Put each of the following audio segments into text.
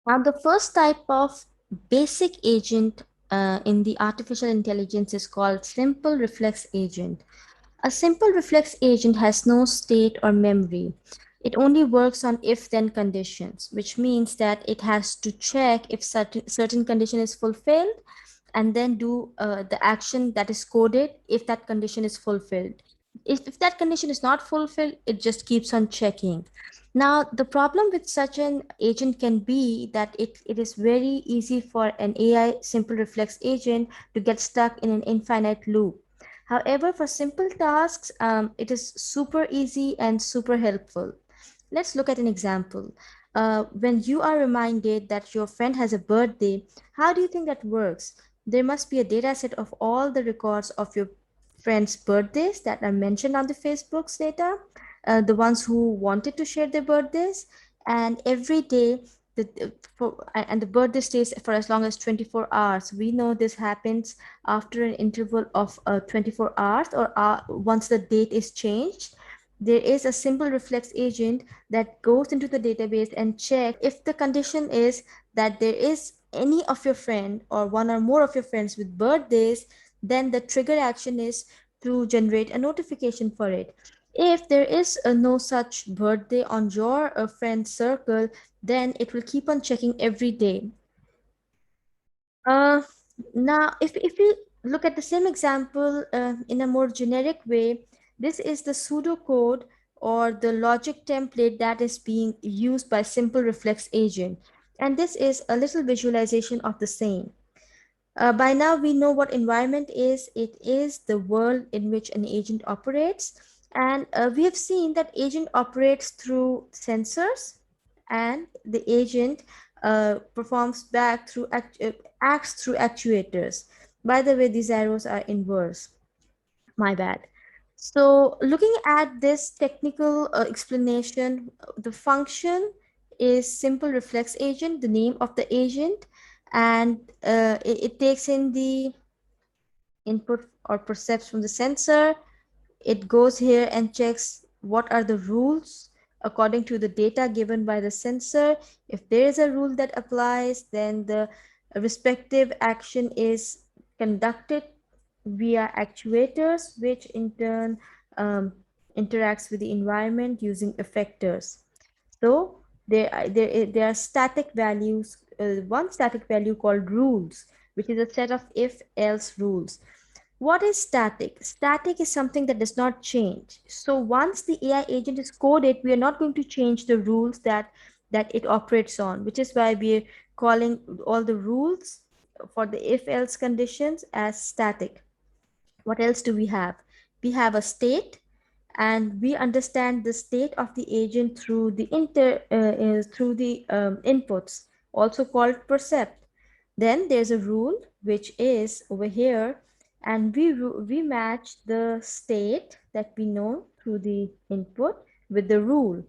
Now, the first type of basic agent in the artificial intelligence is called simple reflex agent. A simple reflex agent has no state or memory. It only works on if-then conditions, which means that it has to check if certain condition is fulfilled and then do the action that is coded if that condition is fulfilled. If that condition is not fulfilled, it just keeps on checking. Now, the problem with such an agent can be that it is very easy for an AI simple reflex agent to get stuck in an infinite loop. However, for simple tasks, it is super easy and super helpful. Let's look at an example. When you are reminded that your friend has a birthday, how do you think that works? There must be a data set of all the records of your friends' birthdays that are mentioned on the Facebook's data, the ones who wanted to share their birthdays, and every day and the birthday stays for as long as 24 hours. We know this happens after an interval of 24 hours or once the date is changed. There is a simple reflex agent that goes into the database and check if the condition is that there is any of your friend or one or more of your friends with birthdays, then the trigger action is to generate a notification for it. If there is no such birthday on your friend circle, then it will keep on checking every day. Uh, Now, if we look at the same example in a more generic way, this is the pseudocode or the logic template that is being used by simple reflex agent. And this is a little visualization of the same. By now, we know what environment is. It is the world in which an agent operates. And we have seen that agent operates through sensors and the agent performs back through acts through actuators. By the way, these arrows are inverse. My bad. So looking at this technical explanation, the function is simple reflex agent, the name of the agent, and it takes in the input or percepts from the sensor. It goes here and checks what are the rules according to the data given by the sensor. If there is a rule that applies, then the respective action is conducted via actuators, which in turn interacts with the environment using effectors. So there are static values, one static value called rules, which is a set of if-else rules. What is static? Static is something that does not change. So once the AI agent is coded, we are not going to change the rules that it operates on, which is why we are calling all the rules for the if-else conditions as static. What else do we have? We have a state, and we understand the state of the agent through the inputs, also called percept. Then there's a rule which is over here, and we match the state that we know through the input with the rule,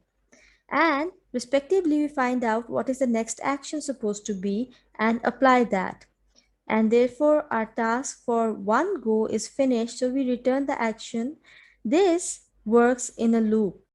and respectively we find out what is the next action supposed to be and apply that, and therefore our task for one go is finished, so we return the action. This works in a loop.